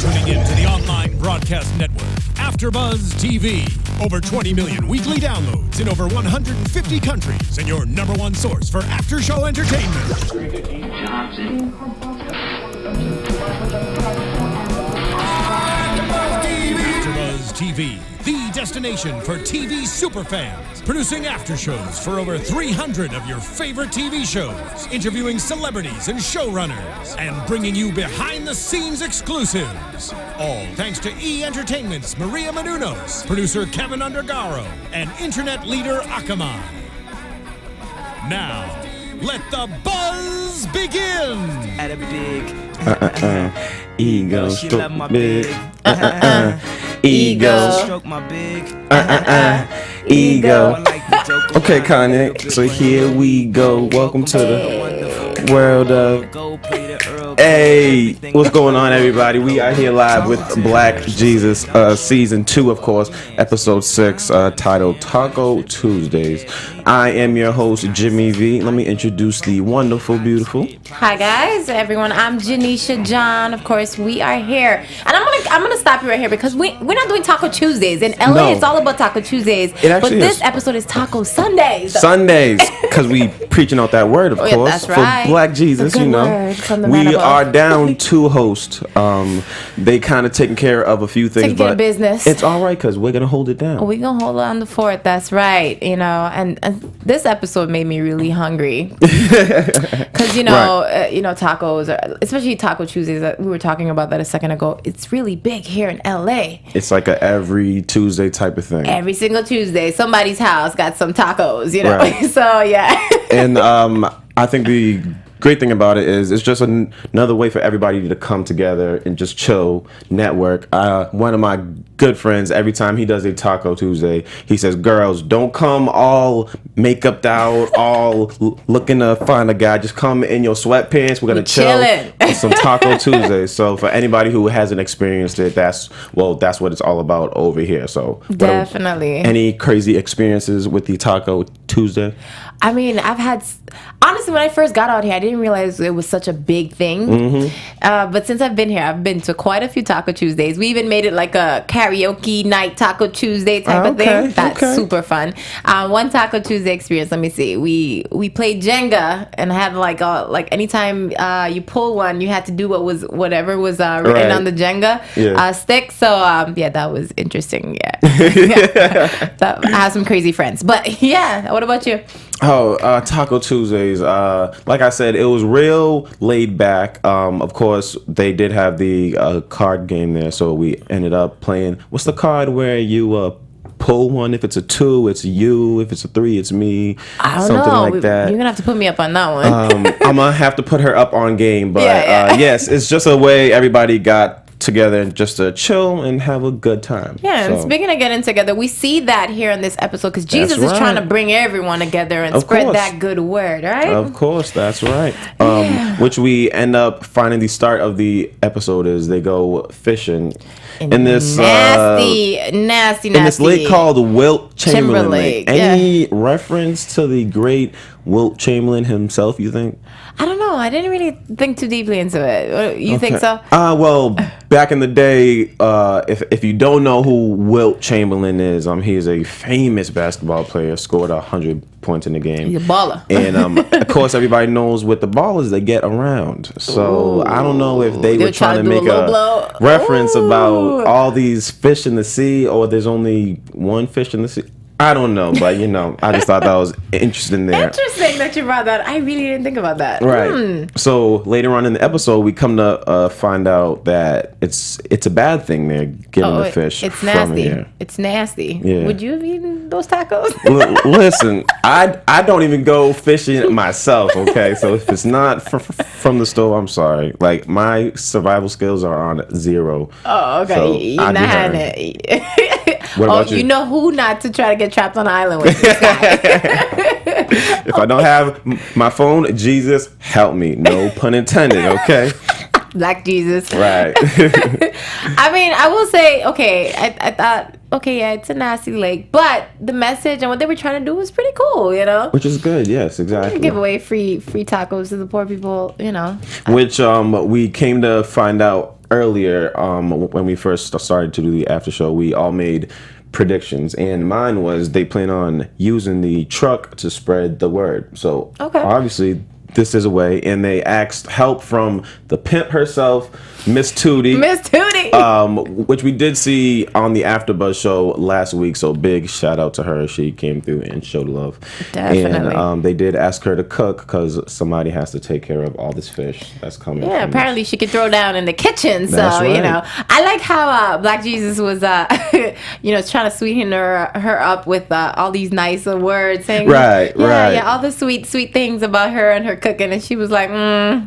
tuning in to the online broadcast network, AFTERBUZZ TV. Over 20 million weekly downloads in over 150 countries, and your number one source for after-show entertainment. AFTERBUZZ TV, the destination for TV superfans, producing after shows for over 300 of your favorite TV shows, interviewing celebrities and showrunners, and bringing you behind-the-scenes exclusives. All thanks to E! Entertainment's Maria Menounos, producer Kevin Undergaro, and internet leader Akamai. Now, let the buzz begin! At a big ego, she stroke love my big. big Ego, stroke my big ego. I like the joke. Okay, Kanye. So here we go. Welcome to the world of. Go play the Earl. Hey, what's going on, everybody? We are here live with Black Jesus, season 2, of course, episode 6, titled Taco Tuesdays. I am your host, Jimmy V. Let me introduce the wonderful, beautiful. Hi guys, everyone. I'm Janiesha John. Of course, we are here, and I'm gonna stop you right here because we're not doing Taco Tuesdays in LA. No. It's all about Taco Tuesdays. It actually but this is. episode is Taco Sundays. Sundays, because we preaching out that word, of Oh, yeah, course, that's right. for Black Jesus, The good you know. word from the man We above. are down 2 hosts. They kind of taking care of a few things, Taking care but of business. it's all right because we're gonna hold it down. We're gonna hold on the fort. That's right. You know, and this episode made me really hungry because you know tacos, especially Taco Tuesdays. We were talking about that a second ago. It's really big here in LA. It's like a every Tuesday type of thing. Every single Tuesday, somebody's house got some tacos. You know, Right. so yeah. And I think the great thing about it is it's just another way for everybody to come together and just chill, network. One of my good friends, every time he does a Taco Tuesday, he says, girls, don't come all makeup out, all looking to find a guy. Just come in your sweatpants. We're going to chill chilling. on some Taco Tuesday. So for anybody who hasn't experienced it, that's what it's all about over here. So Definitely. Any crazy experiences with the Taco Tuesday? I mean, honestly, when I first got out here, I didn't realize it was such a big thing. Mm-hmm. But since I've been here, I've been to quite a few Taco Tuesdays. We even made it like a karaoke night Taco Tuesday type of thing. That's super fun. One Taco Tuesday experience, let me see. We played Jenga and had like anytime you pull one, you had to do whatever was written Right. on the Jenga stick. So yeah, that was interesting. Yeah. I have some crazy friends. But yeah, what about you? Oh, Taco Tuesdays. Like I said, it was real laid back. Of course, they did have the card game there, so we ended up playing. What's the card where you pull one? If it's a 2, it's you. If it's a 3, it's me. I don't Something know. like that. You're gonna have to put me up on that one. I'm gonna have to put her up on game, but Yeah. yes, it's just a way everybody got together and just to chill and have a good time. Yeah, and So, speaking of getting together, we see that here in this episode because Jesus That's is trying right. to bring everyone together and Of spread course. that good word, right? Of course, that's right. Which we end up finding the start of the episode is they go fishing in this nasty. in this lake called Wilt Chamberlain Lake. Timberlake, Any reference to the great Wilt Chamberlain himself, you think? I don't know. I didn't really think too deeply into it. You think so? Well, back in the day, if you don't know who Wilt Chamberlain is, he is a famous basketball player, scored 100 points in the game. He's a baller. And of course, everybody knows with the ballers, they get around. So I don't know if they were trying to do a make low a blow. reference Ooh. about all these fish in the sea, or there's only one fish in the sea. I don't know, but I just thought that was interesting there. Interesting that you brought that. I really didn't think about that. Right. So later on in the episode, we come to find out that it's a bad thing they're getting the fish It's from nasty. here. It's nasty. Yeah. Would you have eaten those tacos? Listen, I don't even go fishing myself. Okay, so if it's not from the store, I'm sorry. Like my survival skills are on 0. Oh, okay. So You're I'd not be having hurt. it. What about you? You know who not to try to get trapped on an island with this guy. If I don't have my phone, Jesus, help me. No pun intended, okay? Black Jesus. Right. I mean, I will say, okay, I thought, okay, yeah, it's a nasty lake, but the message and what they were trying to do was pretty cool, you know? Which is good, yes, exactly. Give away free tacos to the poor people, you know? Which we came to find out earlier, when we first started to do the after show, we all made predictions, and mine was they plan on using the truck to spread the word. So obviously this is a way, and they asked help from the pimp herself, Miss Tootie. Miss Tootie! Which we did see on the AfterBuzz show last week, so big shout out to her. She came through and showed love. Definitely. And they did ask her to cook because somebody has to take care of all this fish that's coming. Yeah, apparently she could throw down in the kitchen. So, That's right. you know, I like how Black Jesus was, trying to sweeten her up with all these nice words, saying, right, all the sweet things about her and her cooking. And she was like,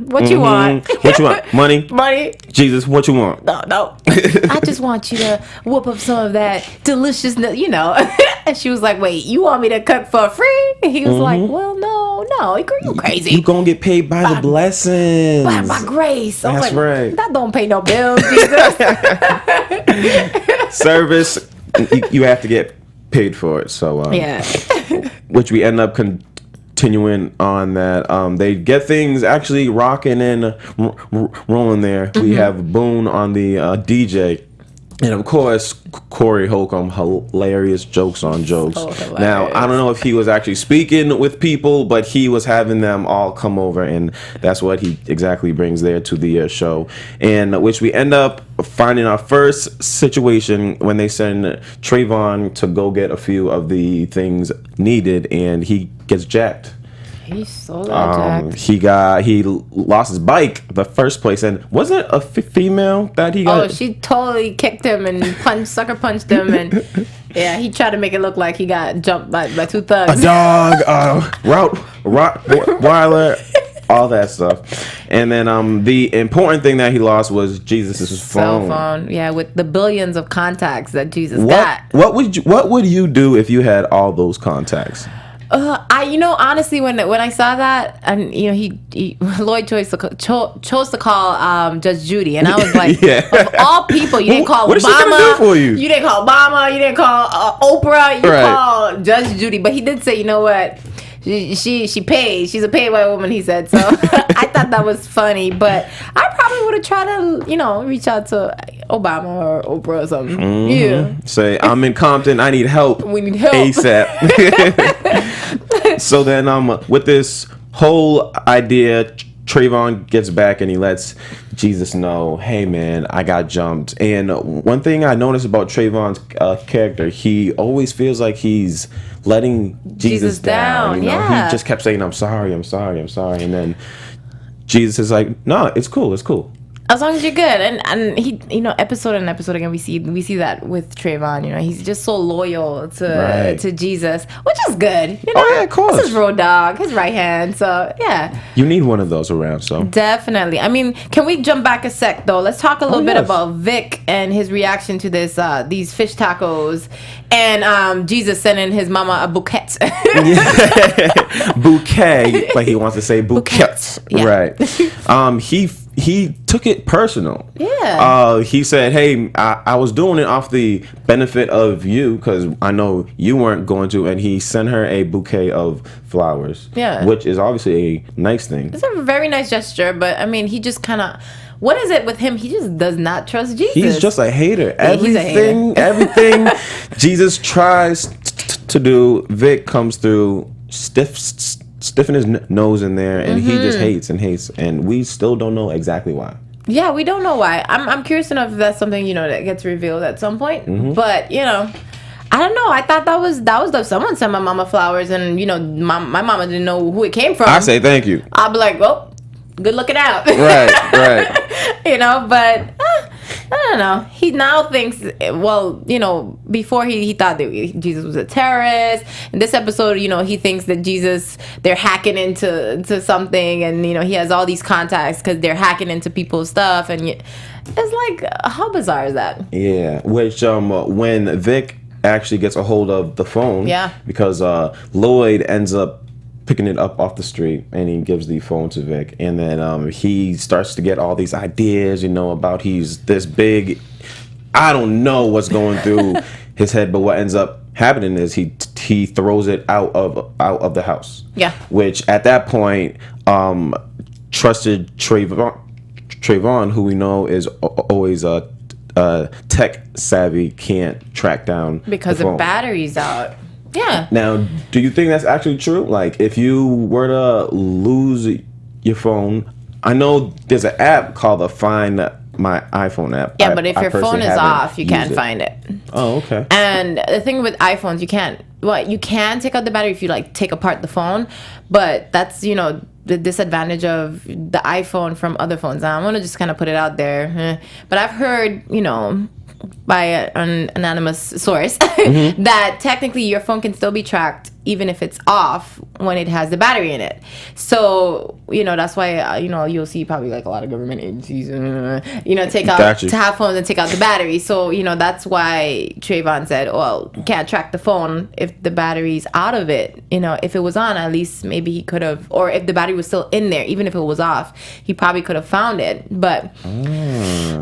what you want? What you want? Money? Money? Jesus, what you want? No. I just want you to whoop up some of that deliciousness, you know. And she was like, wait, you want me to cook for free? And he was like, well, no, you crazy. You gonna get paid by the blessings. By grace. I was That's like, right. That don't pay no bills, Jesus. Service, you have to get paid for it. So, which we end up continuing on that. They get things actually rocking and rolling there. We have Boone on the DJ. And of course, Corey Holcomb, hilarious jokes on jokes. Now, I don't know if he was actually speaking with people, but he was having them all come over, and that's what he exactly brings there to the show. And which we end up finding our first situation when they send Trayvon to go get a few of the things needed, and he gets jacked. He's so jacked. He lost his bike the first place, and was it a female that he got? Oh, she totally kicked him and sucker punched him, and yeah, he tried to make it look like he got jumped by two thugs. A dog, Rottweiler, all that stuff. And then the important thing that he lost was Jesus' phone. Cell phone, yeah, with the billions of contacts that Jesus got. What would you do if you had all those contacts? Honestly, when I saw that, and Lloyd chose to call Judge Judy, and I was like, of all people, you didn't call what Obama. What is she gonna do for you? You didn't call Obama. You didn't call Oprah. You called Judge Judy. But he did say, you know what? She paid. She's a paid white woman, he said. So I thought that was funny. But I probably would have tried to, reach out to Obama or Oprah or something. Mm-hmm. Yeah. Say, I'm in Compton. I need help. We need help. ASAP. So then with this whole idea, Trayvon gets back and he lets Jesus know, hey man, I got jumped. And one thing I noticed about Trayvon's character, he always feels like he's letting Jesus down. He just kept saying, I'm sorry. And then Jesus is like, no, it's cool. As long as you're good, and he, episode and episode again, we see that with Trayvon. He's just so loyal to Jesus, which is good. Oh yeah, of course. This is road dog, his right hand. So yeah, you need one of those around. So definitely. I mean, can we jump back a sec though? Let's talk a little bit about Vic and his reaction to this these fish tacos, and Jesus sending his mama a bouquet. Bouquet, like he wants to say bouquet. Yeah. Right. He took it personal. Yeah. He said, hey, I was doing it off the benefit of you because I know you weren't going to. And he sent her a bouquet of flowers. Yeah. Which is obviously a nice thing. It's a very nice gesture. But, I mean, he just kind of... What is it with him? He just does not trust Jesus. He's just a hater. Yeah, Everything Jesus tries to do, Vic comes through stiffen his nose in there, and he just hates, and we still don't know exactly why. Yeah, we don't know why. I'm curious to know if that's something that gets revealed at some point. But I don't know. I thought that was dope. Someone sent my mama flowers, and my mama didn't know who it came from. I say thank you. I'll be like, well, good looking out. Right. But I don't know. He now thinks, before he thought that Jesus was a terrorist. In this episode, he thinks that Jesus, they're hacking into something, and, he has all these contacts because they're hacking into people's stuff. And it's like, how bizarre is that? Yeah, which when Vic actually gets a hold of the phone, because Lloyd ends up picking it up off the street, and he gives the phone to Vic, and then he starts to get all these ideas, about he's this big. I don't know what's going through his head, but what ends up happening is he throws it out of the house. Yeah. Which at that point, trusted Trayvon Trayvon, who we know is always tech savvy, can't track down because the the phone. battery's out. Yeah. Now, do you think that's actually true? Like, if you were to lose your phone, I know there's an app called the Find My iPhone app. Yeah, but if your phone personally is haven't off, you used can't it. find it. Oh, okay. And the thing with iPhones, you can't. Well, you can take out the battery if you like take apart the phone, but that's the disadvantage of the iPhone from other phones. I'm gonna just kind of put it out there. But I've heard, by an anonymous source that technically your phone can still be tracked even if it's off when it has the battery in it. So that's why you'll see probably like a lot of government agencies take out to have phones and take out the battery. So that's why Trayvon said, well, you can't track the phone if the battery's out of it. If it was on, at least maybe he could have, or if the battery was still in there, even if it was off, he probably could have found it, but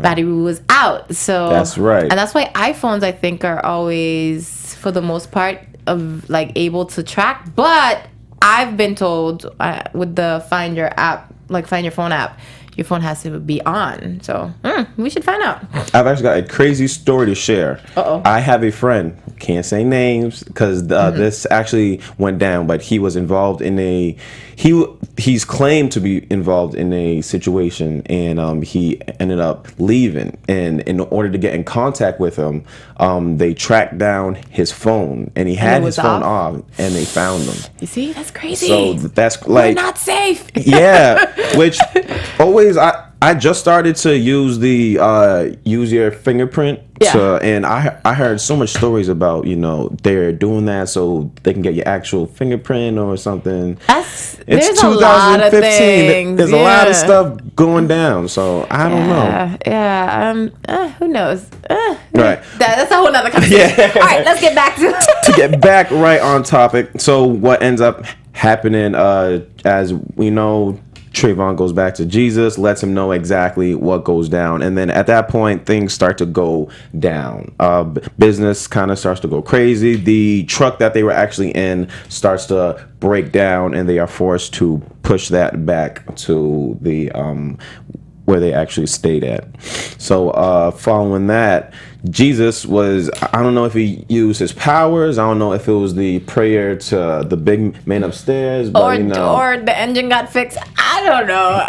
battery was out. So that's right. And that's why iPhones, I think, are always, for the most part, of like able to track. But I've been told with the Find Your app, like Find Your Phone app, your phone has to be on. So we should find out. I've actually got a crazy story to share. Uh-oh. I have a friend, can't say names because this actually went down, but he was involved in he's claimed to be involved in a situation, and he ended up leaving. And in order to get in contact with him, they tracked down his phone, and he had his phone off, and they found him. You see, that's crazy. So that's like, we're not safe. Yeah, which always I just started to use the use your fingerprint. Yeah. And I heard so much stories about they're doing that so they can get your actual fingerprint or something. There's a lot of things. There's a lot of stuff going down, so I don't know. Yeah. Who knows? Right. That's a whole nother conversation. Yeah. All right, let's get back to get back right on topic. So what ends up happening, as we know, Trayvon goes back to Jesus, lets him know exactly what goes down. And then at that point, things start to go down. Business kind of starts to go crazy. The truck that they were actually in starts to break down, and they are forced to push that back to the where they actually stayed at. So following that, Jesus was, I don't know if he used his powers. I don't know if it was the prayer to the big man upstairs. But, or the engine got fixed. I don't know.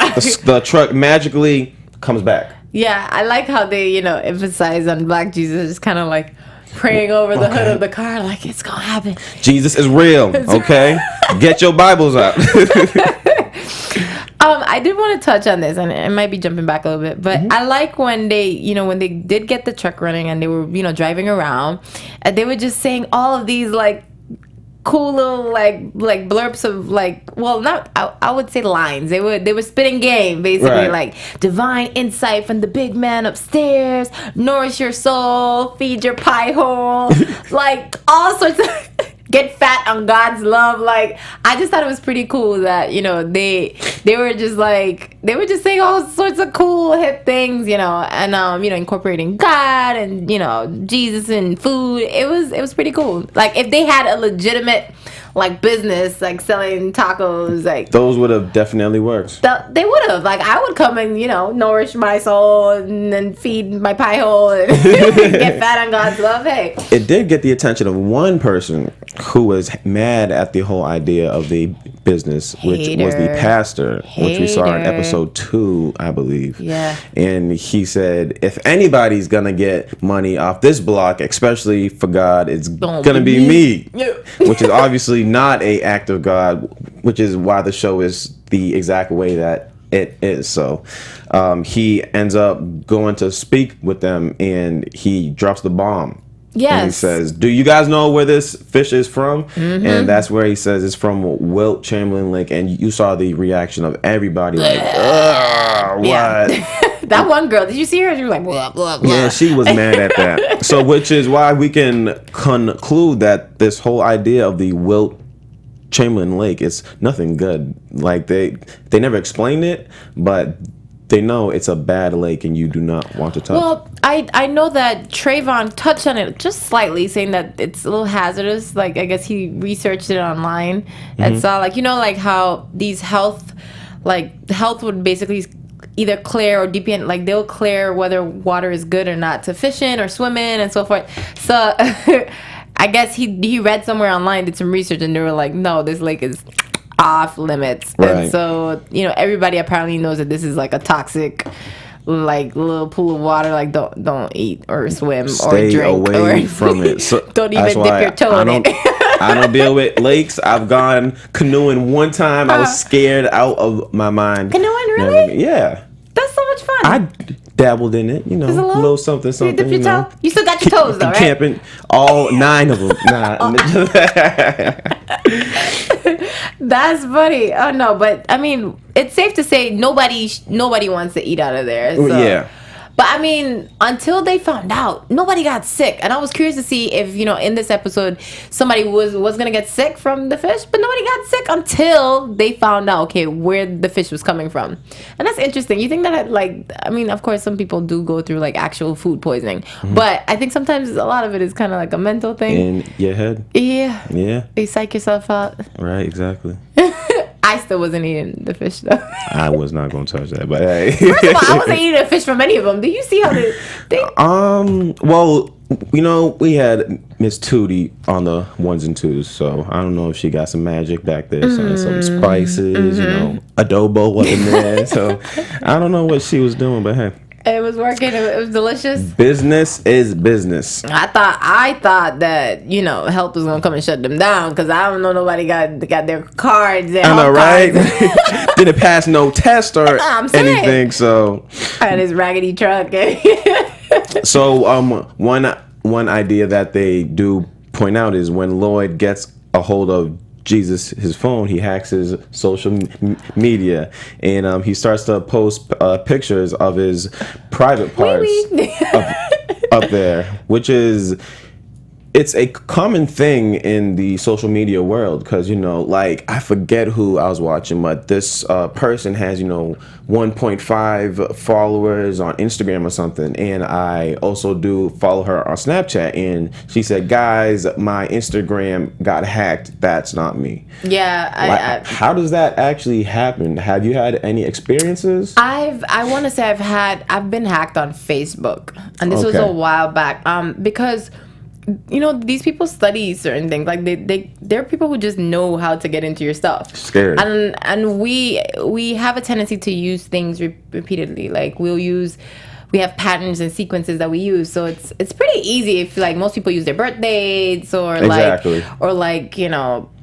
the truck magically comes back. Yeah, I like how they, emphasize on Black Jesus, just kind of like praying over the hood of the car, like it's gonna happen. Jesus is real, okay? Get your Bibles out. I did want to touch on this, and it might be jumping back a little bit, but I like when they, when they did get the truck running and they were, driving around, and they were just saying all of these like cool little like blurbs of I would say lines. They were spitting game basically, right. Like divine insight from the big man upstairs, nourish your soul, feed your pie hole, like all sorts of. Get fat on God's love. Like, I just thought it was pretty cool that they were just saying all sorts of cool hip things, and incorporating God and Jesus and food. It was pretty cool. Like, if they had a legitimate business selling tacos, those would have definitely worked. They would have. I would come and nourish my soul and then feed my pie hole and get fat on God's love. Hey, it did get the attention of one person who was mad at the whole idea of the business, which was the pastor, which we saw in episode 2, I believe. Yeah. And he said, if anybody's gonna get money off this block, especially for God, it's gonna be me. Yeah. Which is obviously not an act of God, which is why the show is the exact way that it is. So he ends up going to speak with them, and he drops the bomb. Yes. And he says, do you guys know where this fish is from? Mm-hmm. And that's where he says it's from Wilt Chamberlain Lake. And you saw the reaction of everybody like, ugh, what? Yeah. That one girl, did you see her? She was like, blah, blah, blah. Yeah, she was mad at that. So, which is why we can conclude that this whole idea of the Wilt Chamberlain Lake is nothing good. Like, they never explained it, but they know it's a bad lake and you do not want to touch. Well, I know that Trayvon touched on it just slightly, saying that it's a little hazardous. I guess he researched it online and saw, how these health would basically either clear or deep in, like they'll clear whether water is good or not to fish in or swim in and so forth. So I guess he read somewhere online, did some research, and they were like, no, this lake is off limits. Right. And so, everybody apparently knows that this is like a toxic, like little pool of water. Like don't eat or swim Stay or drink away or from it. So don't even dip your toe in it. I don't deal with lakes. I've gone canoeing one time. I was scared out of my mind. Canoeing, really? Yeah. That's so much fun. I dabbled in it, a little something. You dip your toe? You still got your toes though, right? Camping, all 9 of them. Nah. That's funny. Oh no, but I mean, it's safe to say nobody wants to eat out of there. So. Yeah. But I mean, until they found out, nobody got sick, and I was curious to see if in this episode somebody was gonna get sick from the fish, but nobody got sick until they found out where the fish was coming from, and that's interesting. You think that of course some people do go through like actual food poisoning, but I think sometimes a lot of it is kind of like a mental thing in your head. Yeah. You psych yourself out. Right. Exactly. I still wasn't eating the fish though. I was not going to touch that, but hey. First of all, I wasn't eating a fish from any of them. Do you see how they? Well, we had Miss Tootie on the 1s and 2s, so I don't know if she got some magic back there, some spices, adobo up in there. So I don't know what she was doing, but hey. It was working. It was delicious. Business is business. I thought that health was gonna come and shut them down because I don't know nobody got their cards. I know, right? Didn't pass no test or anything. So I had his raggedy truck. So one idea that they do point out is when Lloyd gets a hold of Jesus, his phone, he hacks his social media, and he starts to post pictures of his private parts up there, which it's a common thing in the social media world because I forget who I was watching, but this person has 1.5 followers on Instagram or something, and I also do follow her on Snapchat, and she said, guys, my Instagram got hacked. That's not me. Yeah. How does that actually happen? Have you had any experiences? I want to say I've been hacked on Facebook, and this was a while back because these people study certain things. Like they're people who just know how to get into your stuff. Scared. And we have a tendency to use things repeatedly. Like we have patterns and sequences that we use. So it's pretty easy if most people use their birth dates or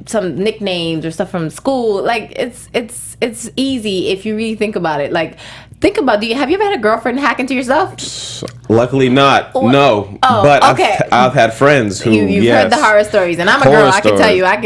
some nicknames or stuff from school. Like it's easy if you really think about it. Like think about, have you ever had a girlfriend hack into yourself? Luckily not. No. But okay. I've had friends who you've heard the horror stories, and I'm a girl. I can tell you, I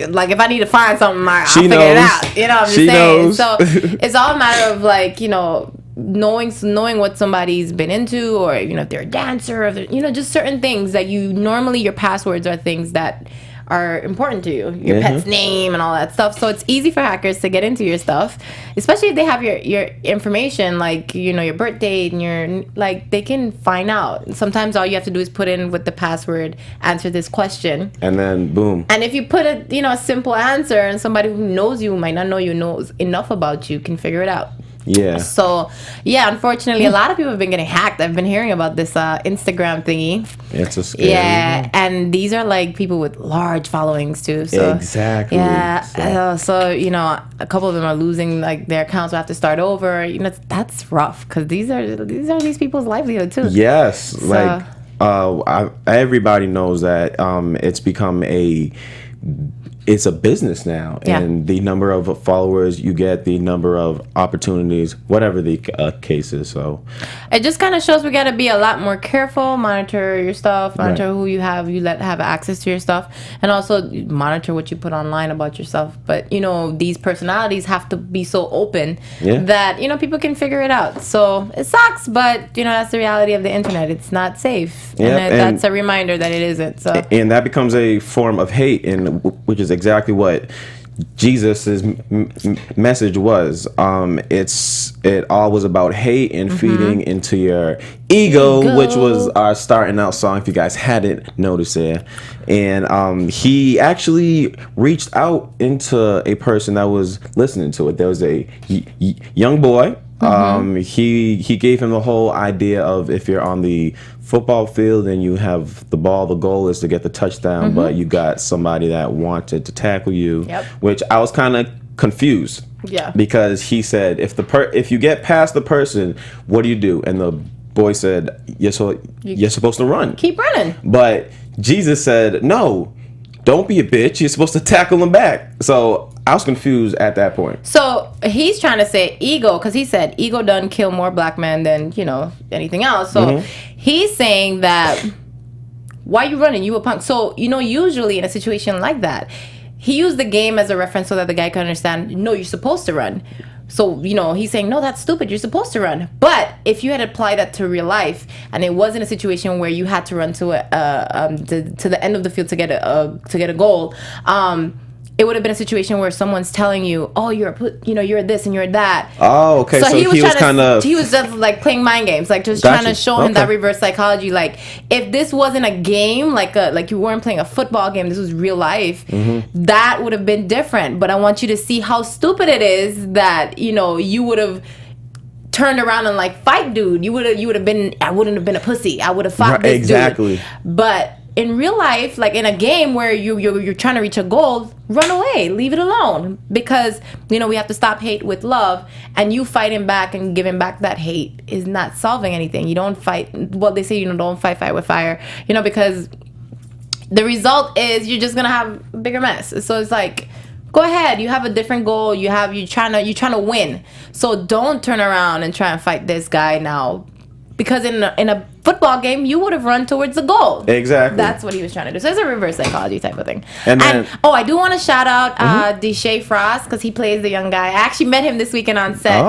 like if I need to find something, I'll figure it out. You know what I'm just saying? Knows. So it's all a matter of knowing what somebody's been into, or if they're a dancer, or just certain things that normally your passwords are things that are important to you, your pet's name and all that stuff. So it's easy for hackers to get into your stuff, especially if they have your information, like your birth date and your they can find out. Sometimes all you have to do is put in with the password, answer this question, and then boom. And if you put a simple answer, and somebody who knows you, might not know you, knows enough about you, can figure it out. Yeah. So, unfortunately, a lot of people have been getting hacked. I've been hearing about this Instagram thingy. It's a scary. Yeah, and these are people with large followings too. So exactly. Yeah. So a couple of them are losing their accounts. Will have to start over. That's rough because these are these people's livelihood too. Yes. So, everybody knows that it's become it's a business now, and the number of followers you get, the number of opportunities, whatever the case is. So it just kind of shows we got to be a lot more careful, monitor your stuff, monitor who you let have access to your stuff, and also monitor what you put online about yourself. But these personalities have to be so open that people can figure it out. So it sucks, but that's the reality of the internet. It's not safe, and that's a reminder that it isn't. So and that becomes a form of hate, and which is exactly what Jesus's message was. It all was about hate and feeding into your ego, which was our starting out song, if you guys hadn't noticed it. And he actually reached out into a person that was listening to it. There was a young boy He gave him the whole idea of if you're on the football field and you have the ball, the goal is to get the touchdown, but you got somebody that wanted to tackle you, which I was kind of confused. Yeah. Because he said if you get past the person, what do? And the boy said, you're supposed to run. Keep running. But Jesus said, no, don't be a bitch. You're supposed to tackle him back. So I was confused at that point. So he's trying to say ego, because he said ego done kill more black men than, anything else. So he's saying that, why you running? You a punk. So, usually in a situation like that, he used the game as a reference so that the guy can understand, no, you're supposed to run. So, he's saying, no, that's stupid. You're supposed to run. But if you had applied that to real life, and it wasn't a situation where you had to run to the end of the field to get a goal, it would have been a situation where someone's telling you, oh, you're this and you're that. Oh, okay. So he was just like playing mind games, like just trying to show him that reverse psychology. Like, if this wasn't a game, like you weren't playing a football game, this was real life, that would have been different. But I want you to see how stupid it is that, you would have turned around and like fight dude. You would have been, I wouldn't have been a pussy. I would have fought this dude. But in real life, like in a game where you're trying to reach a goal, run away, leave it alone, because we have to stop hate with love, and you fighting back and giving back that hate is not solving anything. You don't fight. Well, they say don't fight with fire, because the result is you're just gonna have a bigger mess. So it's like, go ahead, you have a different goal. You're trying to win. So don't turn around and try and fight this guy now. Because in a football game, you would have run towards the goal. Exactly. That's what he was trying to do. So it's a reverse psychology type of thing. And I do want to shout out Deshae Frost, because he plays the young guy. I actually met him this weekend on set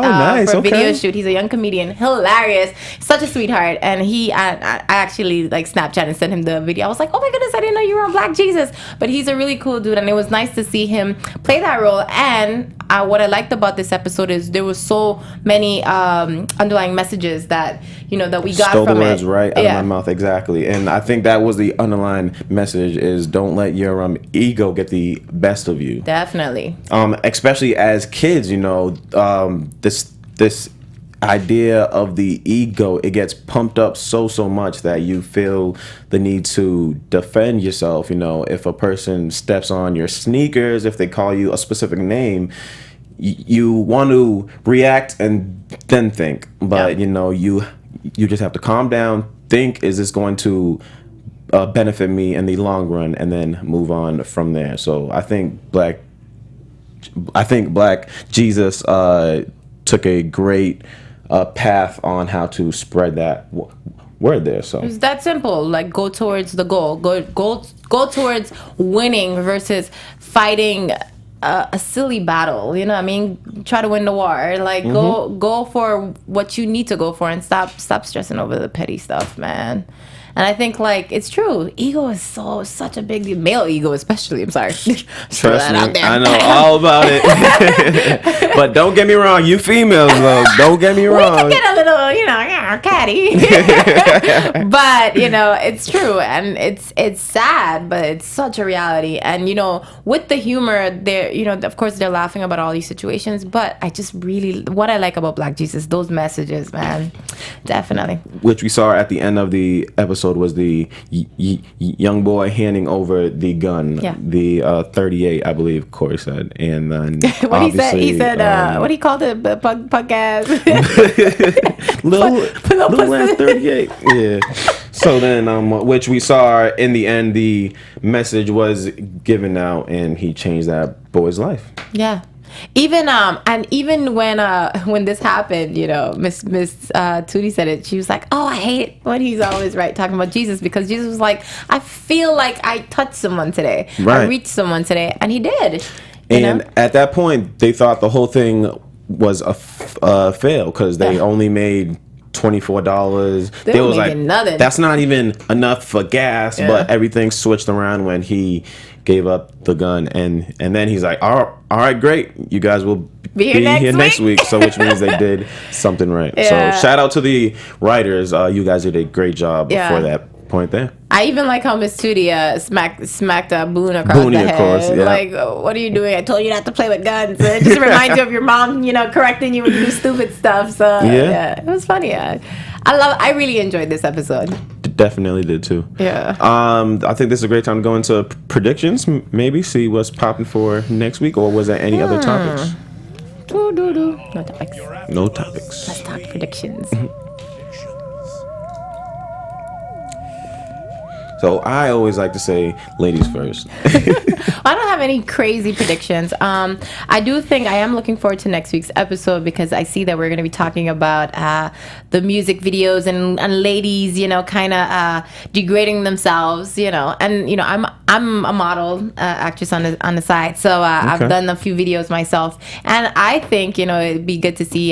for a video shoot. He's a young comedian, hilarious, such a sweetheart. And I actually like Snapchat and sent him the video. I was like, oh my goodness, I didn't know you were on Black Jesus. But he's a really cool dude, and it was nice to see him play that role. And what I liked about this episode is there was so many underlying messages that that we got Stole from the words it. right out of my mouth, exactly. And I think that was the underlying message: is don't let your ego get the best of you. Definitely. Especially as kids, this idea of the ego, it gets pumped up so much that you feel the need to defend yourself. If a person steps on your sneakers, if they call you a specific name, you want to react and then think. But you just have to calm down, think, is this going to benefit me in the long run, and then move on from there. So I think Black Jesus took a great path on how to spread that word there. So it's that simple. Like, go towards the goal. Go towards winning versus fighting a silly battle. You know what I mean? Try to win the war. Like, go for what you need to go for, and stop stressing over the petty stuff, man. And I think, like, it's true. Ego is such a big deal. Male ego, especially. I'm sorry. Trust me, I know all about it. But don't get me wrong, you females, though. Don't get me wrong. We can get a little, catty. But, it's true. And it's sad, but it's such a reality. And, with the humor, of course, they're laughing about all these situations. But I just really, what I like about Black Jesus, those messages, man. Definitely. Which we saw at the end of the episode was the young boy handing over the gun, the 38, I believe Corey said, and then what he said, what he called it, punk ass, little ass 38, yeah. So then, which we saw in the end, the message was given out, and he changed that boy's life. Yeah. Even when this happened, Miss Tootie said it. She was like, "Oh, I hate it when he's always talking about Jesus, because Jesus was like, I feel like I touched someone today, I reached someone today, and he did." And at that point, they thought the whole thing was a fail, because they only made $24. They was like, nothing. That's not even enough for gas. But everything switched around when he gave up the gun, and then he's like, all right, great, you guys will be here next week. So which means they did something right. So shout out to the writers. You guys did a great job for that point there. I even like how Miss Tootie smacked Boone across Booney, the head. of course, yeah. Like, what are you doing? I told you not to play with guns. It just reminds you of your mom, correcting you when you do stupid stuff. So yeah, it was funny. I really enjoyed this episode. Definitely did too. Yeah. I think this is a great time to go into predictions. Maybe see what's popping for next week, or was there any other topics? No topics. No topics. Let's talk predictions. So I always like to say ladies first. I don't have any crazy predictions. I do think I am looking forward to next week's episode because I see that we're going to be talking about the music videos and ladies, kind of degrading themselves, and I'm a model actress on the side, so I've done a few videos myself, and I think it'd be good to see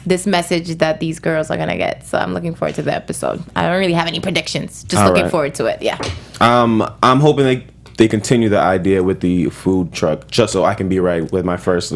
this message that these girls are gonna get. So I'm looking forward to the episode. I don't really have any predictions. Just looking forward to it. Yeah. I'm hoping they continue the idea with the food truck, just so I can be right with my first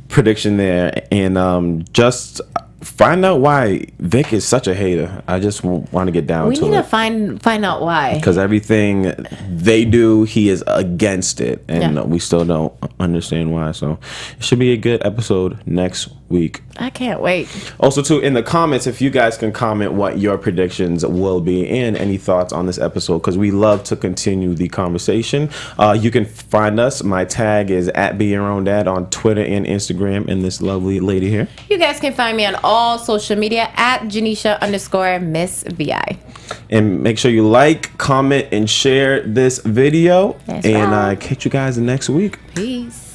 prediction there, and just find out why Vic is such a hater. I just want to get down to it. We need to find out why. Because everything they do, he is against it, and we still don't understand why. So it should be a good episode next week. I can't wait. Also, too, in the comments, if you guys can comment what your predictions will be and any thoughts on this episode, because we love to continue the conversation. You can find us. My tag is @BeYourOwnDad on Twitter and Instagram, and this lovely lady here. You guys can find me on all social media @Janiesha_Miss VI. And make sure you like, comment, and share this video. That's and right. catch you guys next week. Peace.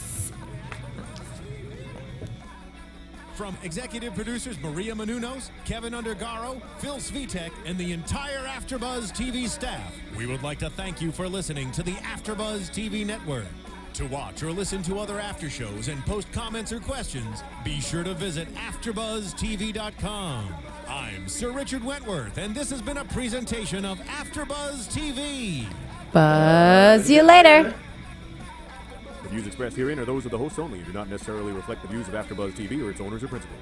From executive producers Maria Menounos, Kevin Undergaro, Phil Svitek, and the entire AfterBuzz TV staff, we would like to thank you for listening to the AfterBuzz TV network. To watch or listen to other after shows and post comments or questions, be sure to visit AfterBuzzTV.com. I'm Sir Richard Wentworth, and this has been a presentation of AfterBuzz TV. Buzz you later. The views expressed herein are those of the hosts only and do not necessarily reflect the views of AfterBuzz TV or its owners or principals.